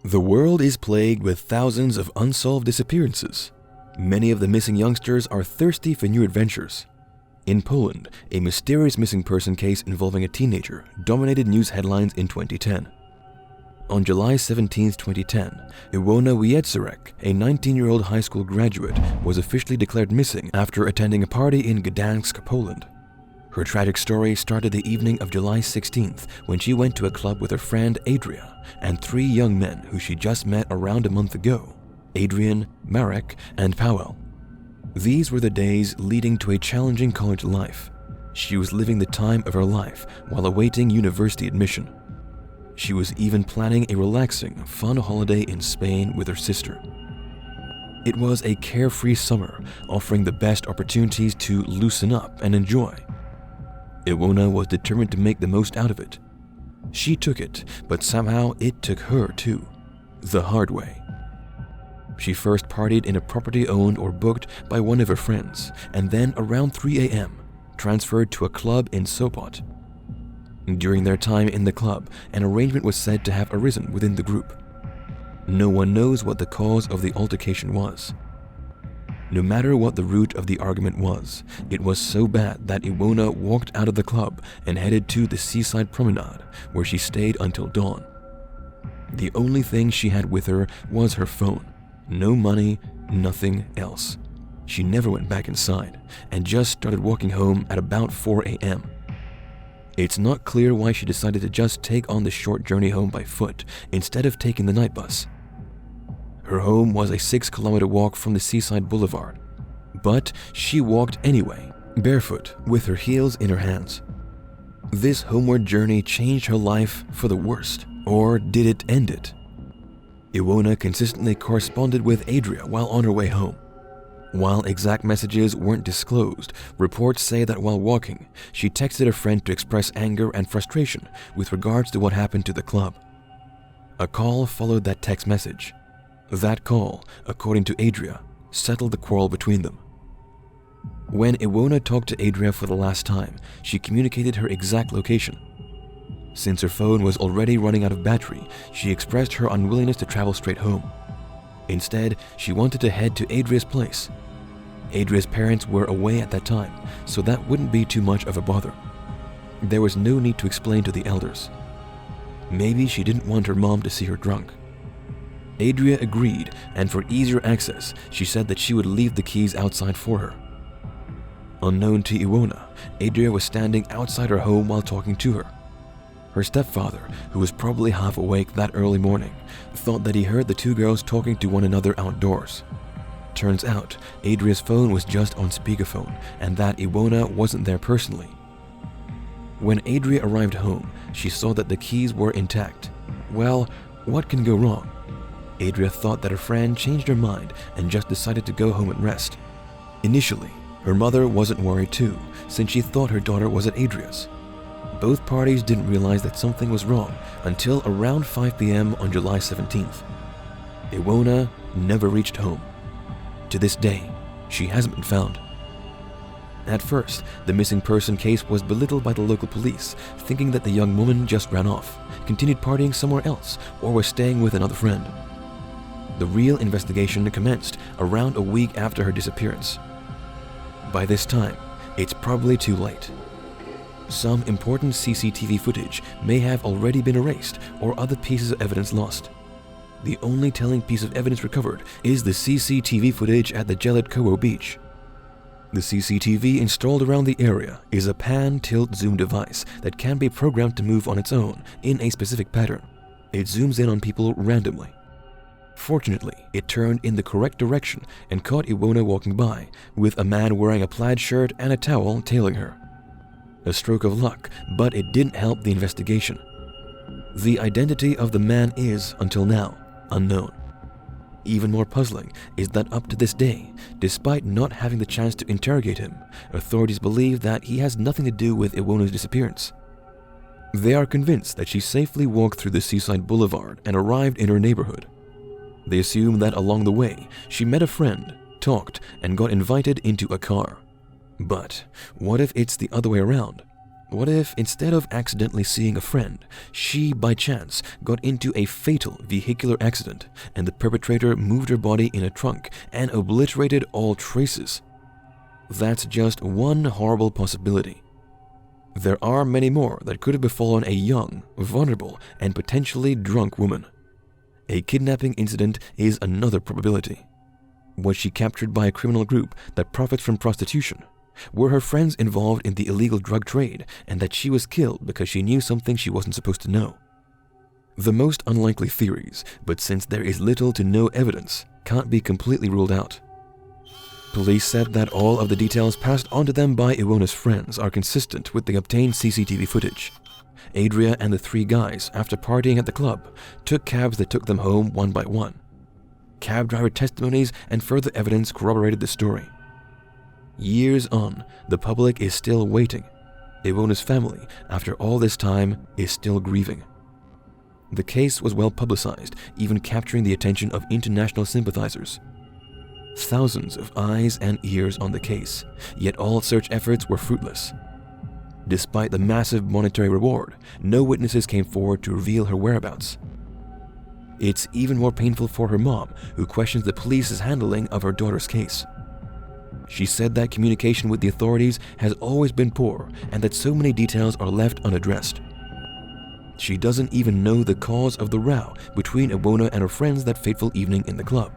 The world is plagued with thousands of unsolved disappearances. Many of the missing youngsters are thirsty for new adventures. In Poland, a mysterious missing person case involving a teenager dominated news headlines in 2010. On July 17, 2010, Iwona Wieczorek, a 19-year-old high school graduate, was officially declared missing after attending a party in Gdansk, Poland. Her tragic story started the evening of July 16th when she went to a club with her friend Adria and 3 young men who she just met around a month ago, Adrian, Marek, and Paweł. These were the days leading to a challenging college life. She was living the time of her life while awaiting university admission. She was even planning a relaxing, fun holiday in Spain with her sister. It was a carefree summer, offering the best opportunities to loosen up and enjoy. Iwona was determined to make the most out of it. She took it, but somehow it took her too, the hard way. She first partied in a property owned or booked by one of her friends, and then around 3 a.m. transferred to a club in Sopot. During their time in the club, an arrangement was said to have arisen within the group. No one knows what the cause of the altercation was. No matter what the root of the argument was, it was so bad that Iwona walked out of the club and headed to the seaside promenade, where she stayed until dawn. The only thing she had with her was her phone. No money, nothing else. She never went back inside and just started walking home at about 4 a.m. It's not clear why she decided to just take on the short journey home by foot instead of taking the night bus. Her home was a 6-kilometer walk from the seaside boulevard, but she walked anyway, barefoot, with her heels in her hands. This homeward journey changed her life for the worst, or did it end it? Iwona consistently corresponded with Adria while on her way home. While exact messages weren't disclosed, reports say that while walking, she texted a friend to express anger and frustration with regards to what happened to the club. A call followed that text message. That call, according to Adria, settled the quarrel between them. When Iwona talked to Adria for the last time, she communicated her exact location. Since her phone was already running out of battery, she expressed her unwillingness to travel straight home. Instead, she wanted to head to Adria's place. Adria's parents were away at that time, so that wouldn't be too much of a bother. There was no need to explain to the elders. Maybe she didn't want her mom to see her drunk. Adria agreed, and for easier access, she said that she would leave the keys outside for her. Unknown to Iwona, Adria was standing outside her home while talking to her. Her stepfather, who was probably half awake that early morning, thought that he heard the 2 girls talking to one another outdoors. Turns out, Adria's phone was just on speakerphone, and that Iwona wasn't there personally. When Adria arrived home, she saw that the keys were intact. Well, what can go wrong? Adria thought that her friend changed her mind and just decided to go home and rest. Initially, her mother wasn't worried too, since she thought her daughter was at Adria's. Both parties didn't realize that something was wrong until around 5 p.m. on July 17th. Iwona never reached home. To this day, she hasn't been found. At first, the missing person case was belittled by the local police, thinking that the young woman just ran off, continued partying somewhere else, or was staying with another friend. The real investigation commenced around a week after her disappearance. By this time, it's probably too late. Some important CCTV footage may have already been erased or other pieces of evidence lost. The only telling piece of evidence recovered is the CCTV footage at the Jeletkowo beach. The CCTV installed around the area is a pan-tilt-zoom device that can be programmed to move on its own in a specific pattern. It zooms in on people randomly. Fortunately, it turned in the correct direction and caught Iwona walking by, with a man wearing a plaid shirt and a towel tailing her. A stroke of luck, but it didn't help the investigation. The identity of the man is, until now, unknown. Even more puzzling is that up to this day, despite not having the chance to interrogate him, authorities believe that he has nothing to do with Iwona's disappearance. They are convinced that she safely walked through the seaside boulevard and arrived in her neighborhood. They assume that along the way, she met a friend, talked, and got invited into a car. But what if it's the other way around? What if, instead of accidentally seeing a friend, she, by chance, got into a fatal vehicular accident and the perpetrator moved her body in a trunk and obliterated all traces? That's just one horrible possibility. There are many more that could have befallen a young, vulnerable, and potentially drunk woman. A kidnapping incident is another probability. Was she captured by a criminal group that profits from prostitution? Were her friends involved in the illegal drug trade, and that she was killed because she knew something she wasn't supposed to know? The most unlikely theories, but since there is little to no evidence, can't be completely ruled out. Police said that all of the details passed on to them by Iwona's friends are consistent with the obtained CCTV footage. Adria and the three guys, after partying at the club, took cabs that took them home one by one. Cab driver testimonies and further evidence corroborated the story. Years on, the public is still waiting. Iwona's family, after all this time, is still grieving. The case was well publicized, even capturing the attention of international sympathizers. Thousands of eyes and ears on the case, yet all search efforts were fruitless. Despite the massive monetary reward, no witnesses came forward to reveal her whereabouts. It's even more painful for her mom, who questions the police's handling of her daughter's case. She said that communication with the authorities has always been poor and that so many details are left unaddressed. She doesn't even know the cause of the row between Iwona and her friends that fateful evening in the club.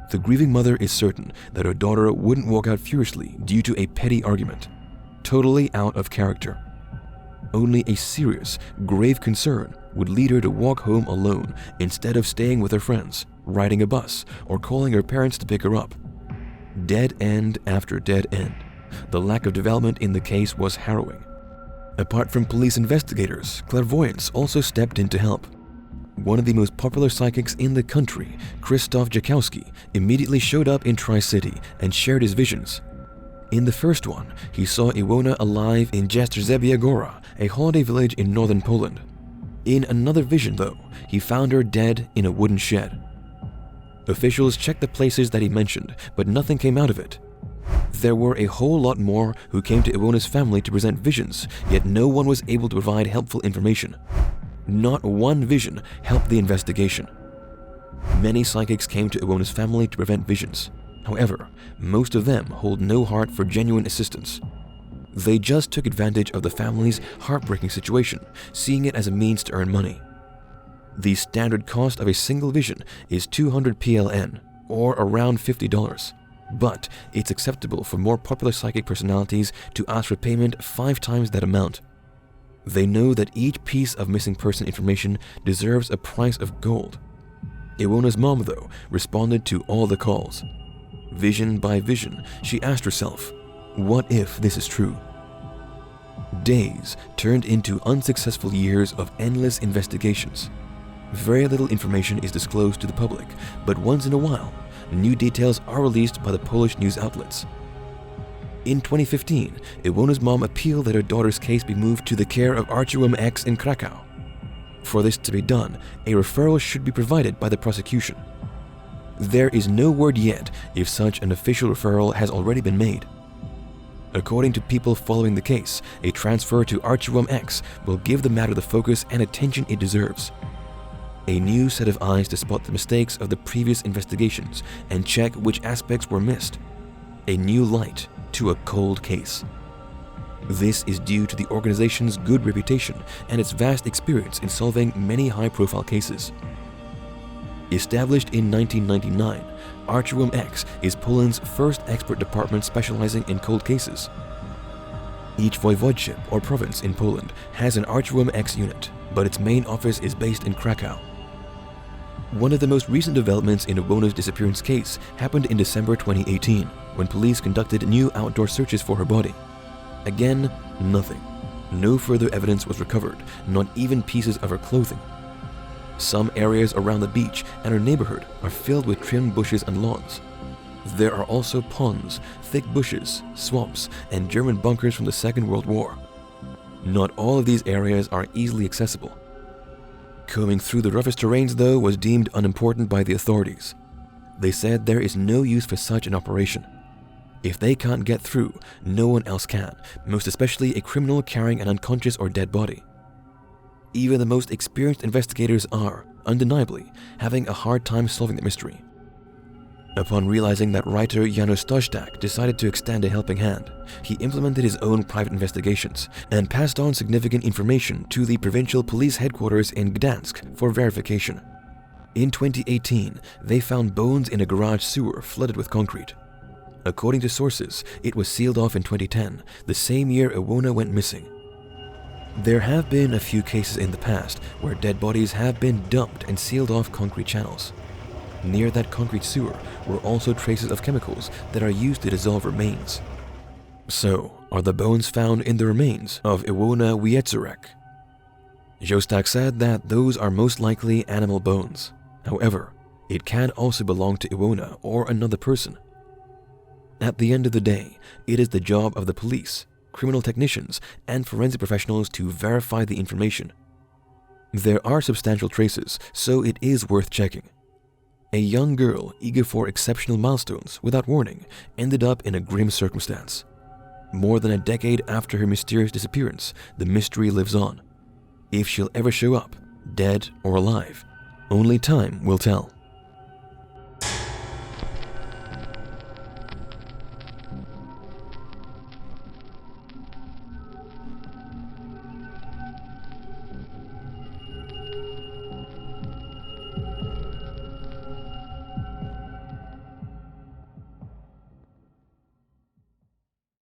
The grieving mother is certain that her daughter wouldn't walk out furiously due to a petty argument. Totally out of character. Only a serious, grave concern would lead her to walk home alone instead of staying with her friends, riding a bus, or calling her parents to pick her up. Dead end after dead end. The lack of development in the case was harrowing. Apart from police investigators, clairvoyants also stepped in to help. One of the most popular psychics in the country, Krzysztof Jakowski, immediately showed up in Tri-City and shared his visions. In the first one, he saw Iwona alive in Jastrzębia Góra, a holiday village in northern Poland. In another vision, though, he found her dead in a wooden shed. Officials checked the places that he mentioned, but nothing came out of it. There were a whole lot more who came to Iwona's family to present visions, yet no one was able to provide helpful information. Not one vision helped the investigation. Many psychics came to Iwona's family to prevent visions. However, most of them hold no heart for genuine assistance. They just took advantage of the family's heartbreaking situation, seeing it as a means to earn money. The standard cost of a single vision is 200 PLN, or around $50, but it's acceptable for more popular psychic personalities to ask for payment 5 times that amount. They know that each piece of missing person information deserves a price of gold. Iwona's mom, though, responded to all the calls. Vision by vision, she asked herself, what if this is true? Days turned into unsuccessful years of endless investigations. Very little information is disclosed to the public, but once in a while, new details are released by the Polish news outlets. In 2015, Iwona's mom appealed that her daughter's case be moved to the care of Archwim X in Krakow. For this to be done, a referral should be provided by the prosecution. There is no word yet if such an official referral has already been made. According to people following the case, a transfer to Archwim X will give the matter the focus and attention it deserves. A new set of eyes to spot the mistakes of the previous investigations and check which aspects were missed. A new light to a cold case. This is due to the organization's good reputation and its vast experience in solving many high-profile cases. Established in 1999, Archwim X is Poland's first expert department specializing in cold cases. Each voivodeship or province in Poland has an Archwim X unit, but its main office is based in Krakow. One of the most recent developments in Iwona's disappearance case happened in December 2018, when police conducted new outdoor searches for her body. Again, nothing. No further evidence was recovered, not even pieces of her clothing. Some areas around the beach and her neighborhood are filled with trimmed bushes and lawns. There are also ponds, thick bushes, swamps, and German bunkers from the Second World War. Not all of these areas are easily accessible. Combing through the roughest terrains, though, was deemed unimportant by the authorities. They said there is no use for such an operation. If they can't get through, no one else can, most especially a criminal carrying an unconscious or dead body. Even the most experienced investigators are, undeniably, having a hard time solving the mystery. Upon realizing that writer Janusz Stojtak decided to extend a helping hand, he implemented his own private investigations and passed on significant information to the provincial police headquarters in Gdansk for verification. In 2018, they found bones in a garage sewer flooded with concrete. According to sources, it was sealed off in 2010, the same year Iwona went missing. There have been a few cases in the past where dead bodies have been dumped and sealed off concrete channels. Near that concrete sewer were also traces of chemicals that are used to dissolve remains. So, are the bones found in the remains of Iwona Wieczorek? Stojtak said that those are most likely animal bones. However, it can also belong to Iwona or another person. At the end of the day, it is the job of the police, criminal technicians, and forensic professionals to verify the information. There are substantial traces, so it is worth checking. A young girl eager for exceptional milestones without warning ended up in a grim circumstance. More than a decade after her mysterious disappearance, the mystery lives on. If she'll ever show up, dead or alive, only time will tell.